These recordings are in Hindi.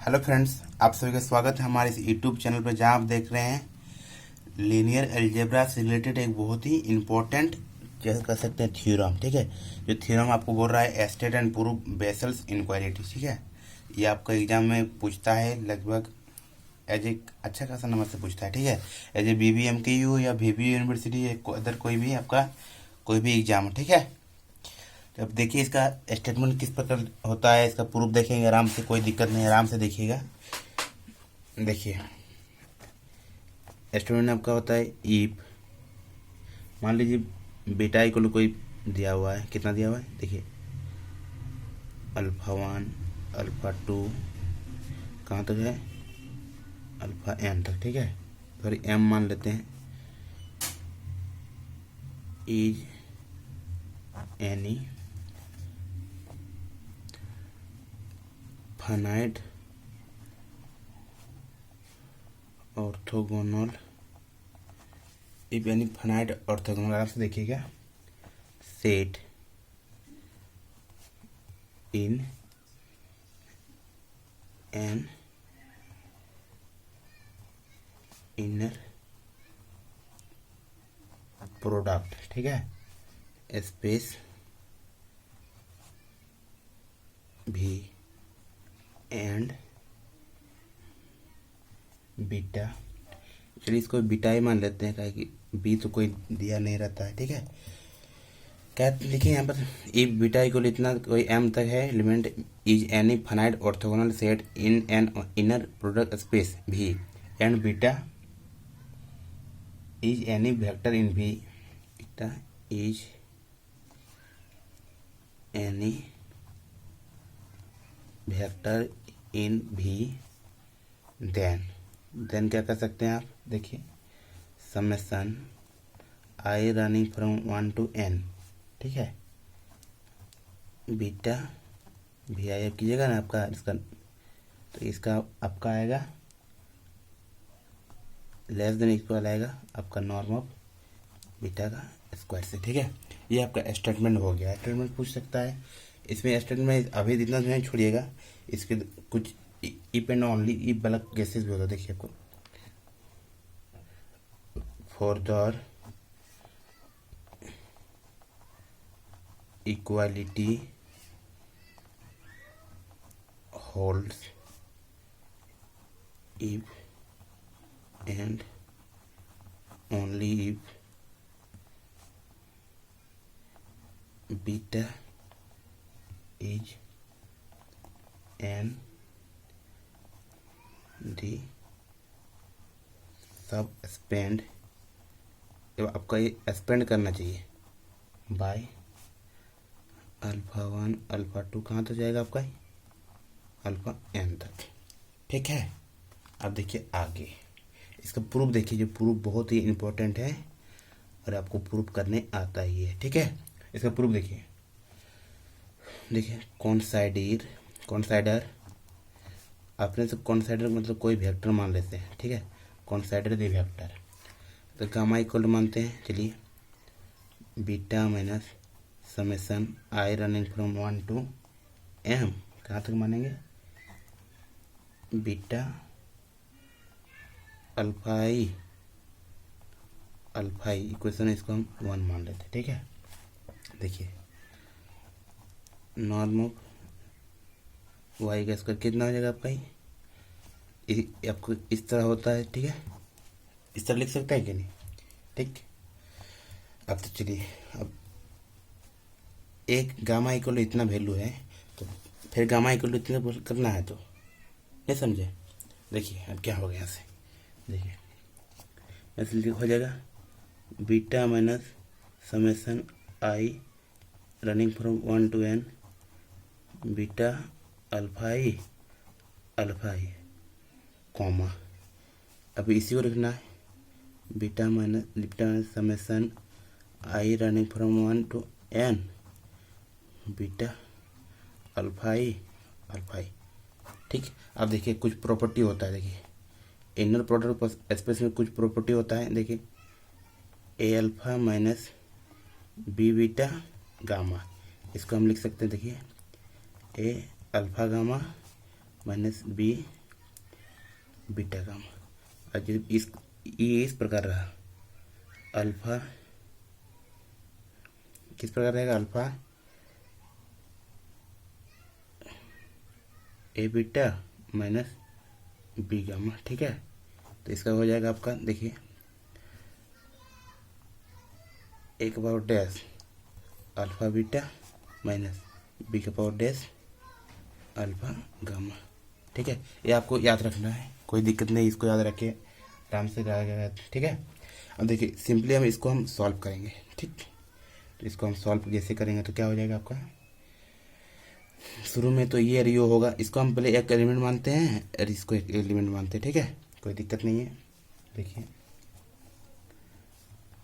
हेलो फ्रेंड्स, आप सभी का स्वागत है हमारे इस यूट्यूब चैनल पर, जहां आप देख रहे हैं लीनियर अलजेब्रा से रिलेटेड एक बहुत ही इम्पोर्टेंट जैसे कह सकते हैं थ्योरम। ठीक है, जो थ्योरम आपको बोल रहा है state and prove vessels inequality. ठीक है, ये आपका एग्जाम में पूछता है लगभग एज ए अच्छा खासा नंबर से पूछता है। ठीक है, एज ए BBMKU या VBU यूनिवर्सिटी या अदर कोई भी आपका कोई भी एग्जाम। ठीक है, तो अब देखिए इसका स्टेटमेंट किस प्रकार होता है, इसका प्रूफ देखेंगे आराम से, कोई दिक्कत नहीं, आराम से देखिएगा। देखिए स्टेटमेंट आपका होता है ईफ, मान लीजिए बीटा इक्वल कोई दिया हुआ है, कितना दिया हुआ है देखिए, अल्फ़ा 1 अल्फ़ा 2 कहाँ तक है, अल्फ़ा n तक। ठीक है, फिर m मान लेते हैं, is any finite orthogonal, if any finite orthogonal, आराम से देखिएगा, set in an inner product. ठीक है, स्पेस भी एंड बीटा, चलिए इसको बीटा ही मान लेते हैं, कि बी तो कोई दिया नहीं रहता है। ठीक है, क्या लिखे यहाँ पर, इफ बीटा इक्वल इतना कोई m तक है, element is any finite orthogonal set in an inner product space V and beta is any vector in V, beta is any vector in V, then क्या कर सकते हैं आप, देखिए summation I running from 1 to n। ठीक है, बीटा भी आई कीजिएगा ना आपका, इसका तो इसका आपका आएगा लेस देन इक्वल आएगा आपका नॉर्म ऑफ बीटा का स्क्वायर से। ठीक है, ये आपका स्टेटमेंट हो गया। स्टेटमेंट पूछ सकता है, इसमें स्टेटमेंट अभी इतना नहीं छोड़िएगा, इसके कुछ इफ एंड ओनली इफ वाला केसेस भी होता। देखिए आपको, for the equality holds if and only if beta is an D सब स्पेंड, आपका ये स्पेंड करना चाहिए बाय अल्फ़ा 1 अल्फ़ा 2 कहाँ तक जाएगा आपका, अल्फ़ा n तक। ठीक है, अब देखिए आगे इसका प्रूफ देखिए, जो प्रूफ बहुत ही इम्पोर्टेंट है और आपको प्रूफ करने आता ही है। ठीक है, इसका प्रूफ देखिए, कॉन्साइडर अपने से कॉन्साइडर मतलब कोई वेक्टर मान लेते हैं। ठीक है, कॉन्साइडर द वेक्टर, तो गामा इक्वल मानते हैं, चलिए beta minus summation I running from 1 to m, कहाँ तक मानेंगे, बीटा अल्फा i इक्वेशन, इसको हम 1 मान लेते हैं। ठीक है, देखिए नॉर्म ऑफ वाई का स्क्वायर कितना हो जाएगा आपका, आपको इस तरह होता है। ठीक है, इस तरह लिख सकता है कि नहीं। ठीक, अब तो चलिए, अब एक गामा इक्वल इतना वैल्यू है, तो फिर गामा इक्वल इतना करना है, तो नहीं समझे। देखिए अब क्या हो गया यहाँ से, देखिए ऐसे हो जाएगा, beta minus summation I running from 1 to n beta alpha i comma, अब इसी को लिखना है, beta minus summation I running from 1 to n beta alpha i। ठीक, अब देखिए कुछ प्रॉपर्टी होता है, देखिए इनर प्रोडक्ट स्पेस में कुछ प्रॉपर्टी होता है। देखिए A alpha minus B beta gamma, इसको हम लिख सकते हैं, देखिए A alpha gamma minus B beta gamma. और जो ये इस प्रकार रहा, अल्फा किस प्रकार रहेगा, अल्फा ए बीटा माइनस बी गामा। ठीक है, तो इसका हो जाएगा आपका, देखिए ए का power dash alpha beta minus B का पावर डैश अल्फा गामा। ठीक है, ये आपको याद रखना है, कोई दिक्कत नहीं, इसको याद रखिए, आराम से रहेगा। ठीक है, अब देखिए सिंपली हम इसको हम सॉल्व करेंगे। ठीक, तो इसको हम सॉल्व जैसे करेंगे तो क्या हो जाएगा आपका, शुरू में तो ये और ये होगा, इसको हम पहले एक एलिमेंट मानते हैं और इसको एक एलिमेंट मानते हैं। ठीक है, कोई दिक्कत नहीं है। देखिए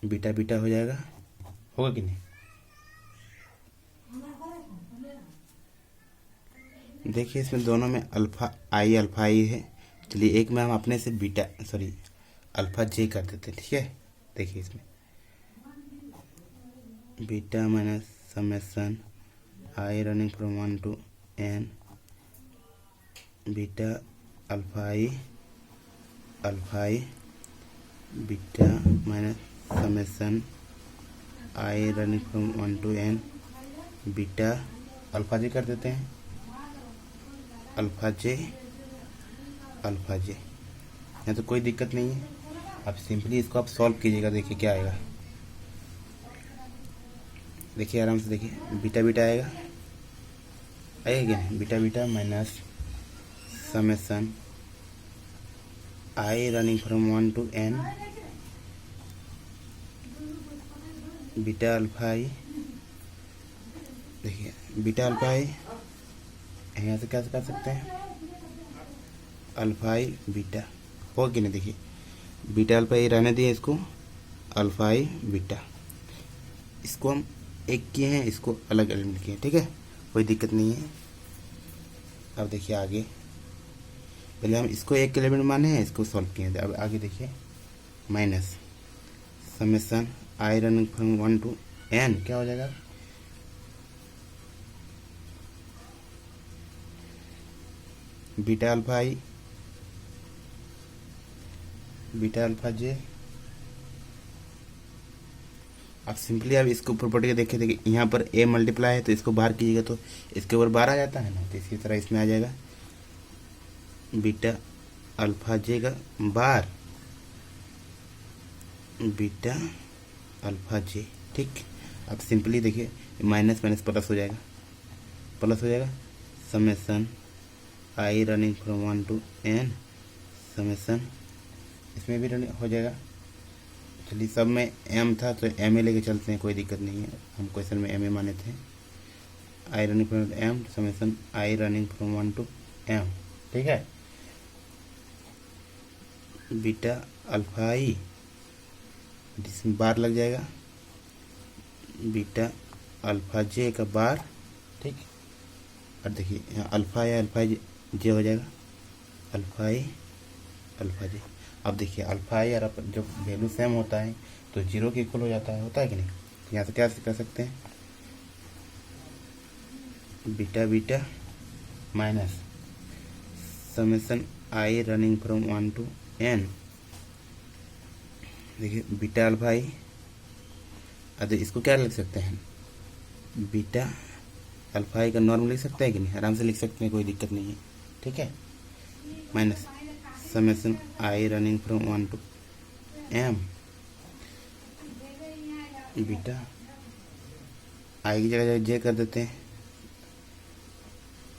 बीटा बीटा हो जाएगा, होगा कि नहीं। देखिए इसमें दोनों में अल्फा आई है। चलिए एक में हम अपने से बीटा सॉरी अल्फा जे कर देते हैं। ठीक है, देखिए इसमें beta minus summation I running from 1 to n beta alpha I beta minus summation I running from 1 to n beta alpha जे कर देते हैं, अल्फा जे यहाँ तो कोई दिक्कत नहीं है। अब सिंपली इसको आप सॉल्व कीजिएगा, देखिए क्या आएगा। देखिए आराम से देखिए, बीटा बीटा आएगा क्या नहीं, beta beta minus summation I running from 1 to n beta alpha I. देखिए बीटा अल्फा आई यहाँ से क्या कर सकते हैं, अल्फा आई बीटा हो कि नहीं। देखिए बीटा अल्फा आई रहने दिए, इसको अल्फा आई बीटा, इसको हम एक किए हैं, इसको अलग एलिमेंट किए हैं। ठीक है, कोई दिक्कत नहीं है। अब देखिए आगे, पहले हम इसको एक एलिमेंट माने हैं, इसको सॉल्व किए हैं। अब आगे देखिए minus summation I running from 1 to n क्या हो जाएगा, बीटा अल्फा आई बीटा अल्फा जे। अब सिंपली अब इसको प्रॉपर्टी देखिए यहाँ पर a मल्टीप्लाई है तो इसको बाहर कीजिएगा तो इसके ऊपर 12 आ जाता है ना, तो इसी तरह इसमें आ जाएगा बीटा अल्फा जे का बार बीटा अल्फा जे। ठीक, अब सिंपली देखिए माइनस माइनस प्लस हो जाएगा, summation i running from 1 to n summation, इसमें भी रनिंग हो जाएगा। चलिए सब में m था तो m ए लेके चलते हैं, कोई दिक्कत नहीं है, हम क्वेश्चन में m ए माने थे। I running from m summation I running from 1 to m। ठीक है, बीटा अल्फा आई जिसमें बार लग जाएगा, बीटा अल्फा जे का बार। ठीक, और देखिए यहाँ अल्फा जे हो जाएगा, अल्फा आई अल्फा जे। अब देखिए अल्फा आई और जब वैल्यू सेम होता है तो 0 के इक्वल हो जाता है, होता है कि नहीं। तो यहाँ से क्या कर सकते हैं, beta beta minus summation I running from 1 to n देखिए बीटा अल्फा आई। अब इसको क्या लिख सकते हैं, बीटा अल्फा आई का नॉर्म लिख सकते हैं कि नहीं, आराम से लिख सकते हैं, कोई दिक्कत नहीं है। ठीक है, minus summation I running from 1 to m beta I की जगह जे कर देते हैं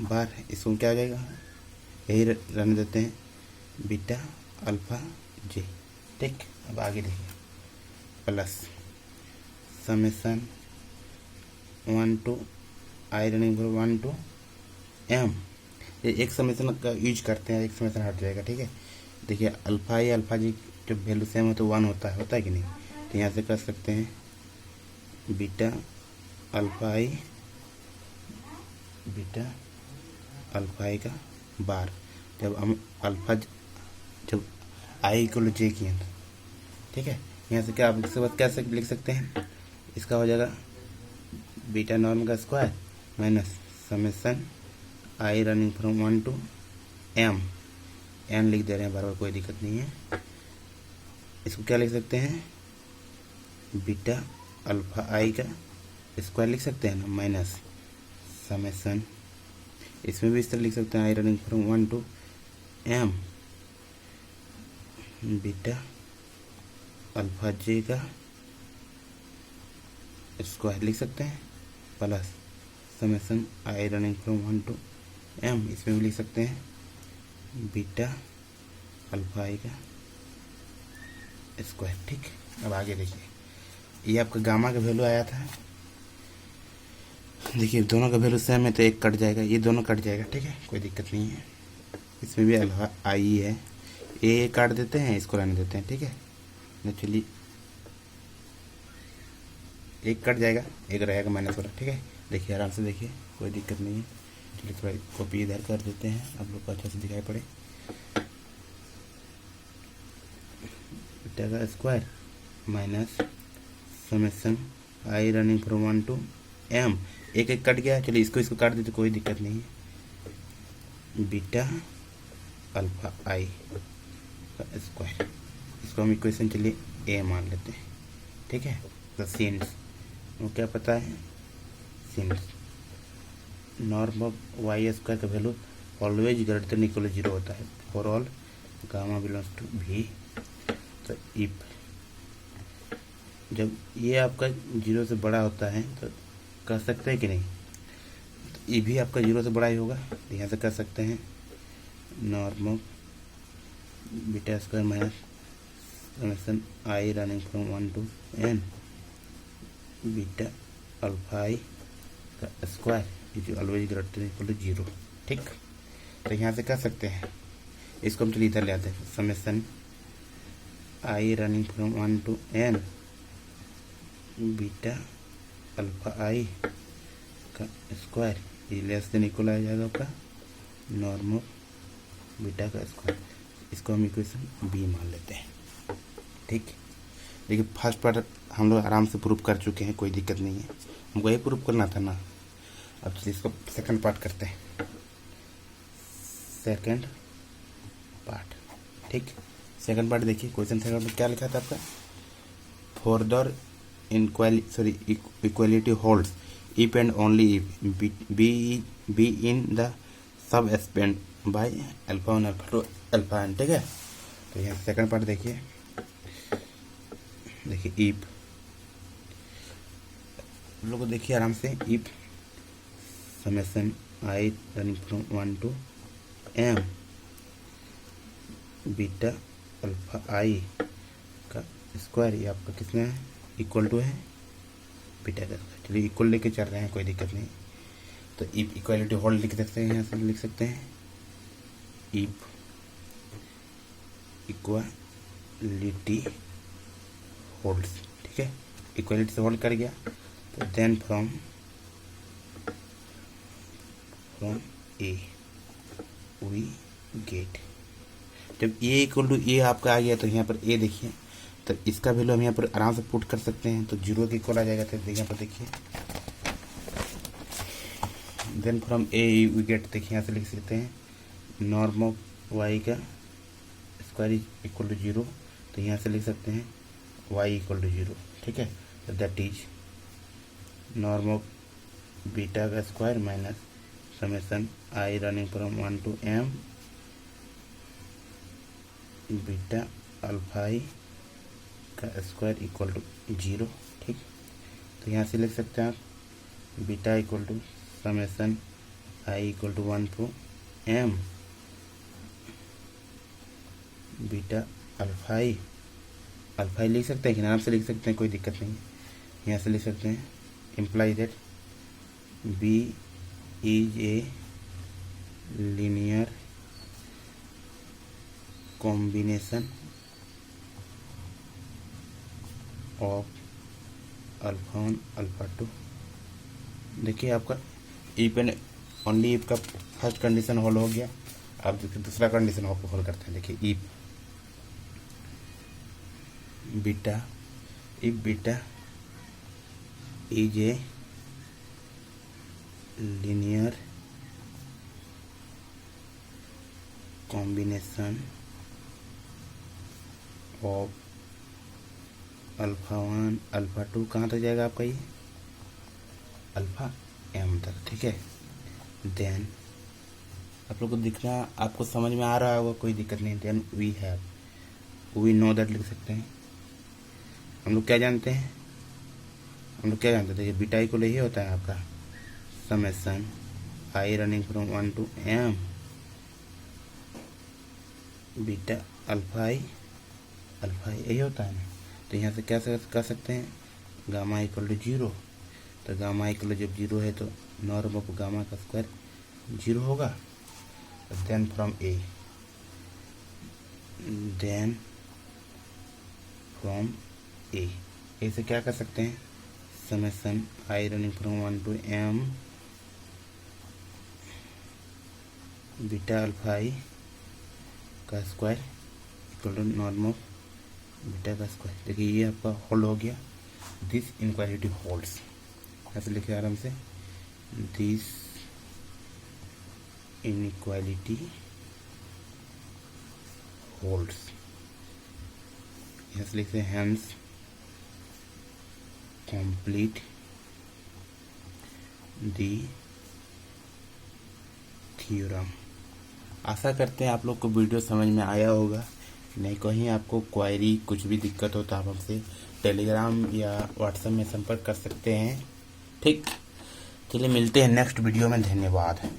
बार, इसको क्या हो जाएगा, यही रहने देते हैं, बीटा अल्फा जे। ठीक, अब आगे देखिए plus summation 1 to I running from 1 to m। ये एक समेसन का यूज करते हैं, एक समेसन हट जाएगा। ठीक है, देखिए अल्फा आई अल्फा जी जब वैल्यू सेम हो तो 1 होता है कि नहीं। तो यहाँ से कर सकते हैं beta alpha I beta alpha i का बार, जब हम अल्फा जब आई को जे किए। ठीक है, यहाँ से क्या आप इसके बाद कैसे लिख सकते हैं, इसका हो जाएगा बीटा नॉर्म का square minus summation I running from 1 to M, N लिख दे रहे हैं बार बार, कोई दिक्कत नहीं है। इसको क्या लिख सकते हैं, बीटा अल्फा आई का स्क्वायर लिख सकते हैं ना, माइनस समेसन, इसमें भी इस तरह लिख सकते हैं, i running from 1 to m beta alpha j का स्क्वायर लिख सकते हैं, plus summation I running from 1 to m, इसमें भी लिख सकते हैं बीटा अल्फा आई का स्क्वायर। ठीक, अब आगे देखिए, ये आपका गामा का वैल्यू आया था, देखिए दोनों का वैल्यू सेम है तो एक कट जाएगा, ये दोनों कट जाएगा, ठीक है, कोई दिक्कत नहीं है। इसमें भी अल्फा आई है, ए काट देते हैं, इसको रहने देते हैं, ठीक है ना। चलिए एक कट जाएगा, एक रहेगा माइनस वाला, ठीक है। देखिए आराम से देखिए, कोई दिक्कत नहीं है। चलिए थोड़ा कॉपी इधर कर देते हैं, आप लोग को अच्छा से दिखाई पड़े। बीटा का square minus summation I running from 1 to m, एक एक कट गया, चलिए इसको काट देते, कोई दिक्कत नहीं है। बीटा अल्फा आई का स्क्वायर, इसको हम इक्वेशन चलिए ए मान लेते हैं, ठीक है। तो सिंस वो क्या पता है, since norm of y square का value always greater than equal 0 होता है for all gamma belongs to भी। तो इफ जब ये आपका 0 से बड़ा होता है तो कर सकते हैं कि नहीं, तो ये भी आपका 0 से बड़ा ही होगा, तो यहाँ से कर सकते हैं norm of beta square minus summation I running from 1 to n beta alpha i का square is always greater than equal to 0, ठीक। तो यहाँ से कर सकते हैं, इसको हम चलिए इधर ले आते हैं, summation I running from 1 to n beta alpha i का स्क्वायर ये लेस देन इक्वल आ जाएगा आपका नॉर्म ऑफ बीटा का स्क्वायर, इसको हम इक्वेशन बी मान लेते हैं, ठीक। देखिए फर्स्ट पार्ट हम लोग आराम से प्रूफ कर चुके हैं, कोई दिक्कत नहीं है, हमको ये प्रूफ करना था ना। अब चलिए इसको सेकंड पार्ट करते हैं, सेकंड पार्ट, ठीक। सेकंड पार्ट देखिए, क्वेश्चन सेकंड में क्या लिखा था आपका, further equality holds if and only if be in the sub spend by alpha 1 alpha 2 alpha n, ठीक है। तो यहाँ सेकंड पार्ट देखिए, इफ लोगों को देखिए आराम से, if summation I running from 1 to m beta alpha i का स्क्वायर, ये आपका कितना है, इक्वल टू है बीटा का स्क्वायर। चलिए इक्वल लेके चल रहे हैं, कोई दिक्कत नहीं। तो इफ इक्वालिटी होल्ड लिख सकते हैं, यहाँ से लिख सकते हैं इफ इक्वालिटी होल्ड्स, ठीक है। इक्वालिटी से होल्ड कर गया तो then from A we get, जब ए इक्वल टू ए आपका आ गया तो यहाँ पर ए देखिए, तो इसका वैल्यू हम यहाँ पर आराम से पुट कर सकते हैं, तो 0 के इक्वल आ जाएगा। तो यहाँ पर देखिए then from A we get, देखिए यहाँ से लिख सकते हैं नॉर्म ऑफ वाई का स्क्वायर इज इक्वल टू 0, तो यहाँ से लिख सकते हैं वाई इक्वल टू 0, ठीक है। तो that is norm of beta का square minus summation I running from 1 to m beta alpha i का स्क्वायर इक्वल टू 0, ठीक। तो यहाँ से लिख सकते हैं आप beta equal to summation i equal to 1 to m beta alpha i लिख सकते हैं कि आराम से लिख सकते हैं, कोई दिक्कत नहीं है। यहाँ से लिख सकते हैं imply that B is a linear combination of alpha 1 alpha 2। देखिए आपका इफ एंड ओनली इफ का फर्स्ट कंडीशन हॉल हो गया, अब देखिए दूसरा कंडीशन आपको हॉल करते हैं। देखिए if beta is a linear combination of alpha 1 alpha 2 कहाँ तक जाएगा आपका ये अल्फा m तक, ठीक है। देन आप लोग को दिखना, आपको समझ में आ रहा होगा, कोई दिक्कत नहीं। देन वी नो दैट लिख सकते हैं। हम लोग क्या जानते हैं, हम लोग क्या जानते थे, बीटा इक्वल यही होता है आपका summation i running from 1 to m beta alpha i यही होता है ना। तो यहाँ से क्या कर सकते हैं, गामा इक्वल टू 0। तो गामा इक्वल जब 0 है तो नॉर्म ऑफ गामा का स्क्वायर 0 होगा। देन फ्रॉम ए ऐसे क्या कर सकते हैं, summation i running from 1 to m beta alpha i का square equal to norm of beta का स्क्वायर। देखिए ये आपका होल्ड हो गया, दिस इनक्वालिटी होल्ड्स, ऐसे लिखे आराम से, दिस इनइक्वालिटी होल्ड्स, ऐसे लिखते हैं हेंस कंप्लीट दी थ्योरम। आशा करते हैं आप लोग को वीडियो समझ में आया होगा। नहीं कहीं आपको क्वायरी कुछ भी दिक्कत हो तो आप हमसे टेलीग्राम या व्हाट्सएप में संपर्क कर सकते हैं, ठीक। चलिए मिलते हैं नेक्स्ट वीडियो में, धन्यवाद।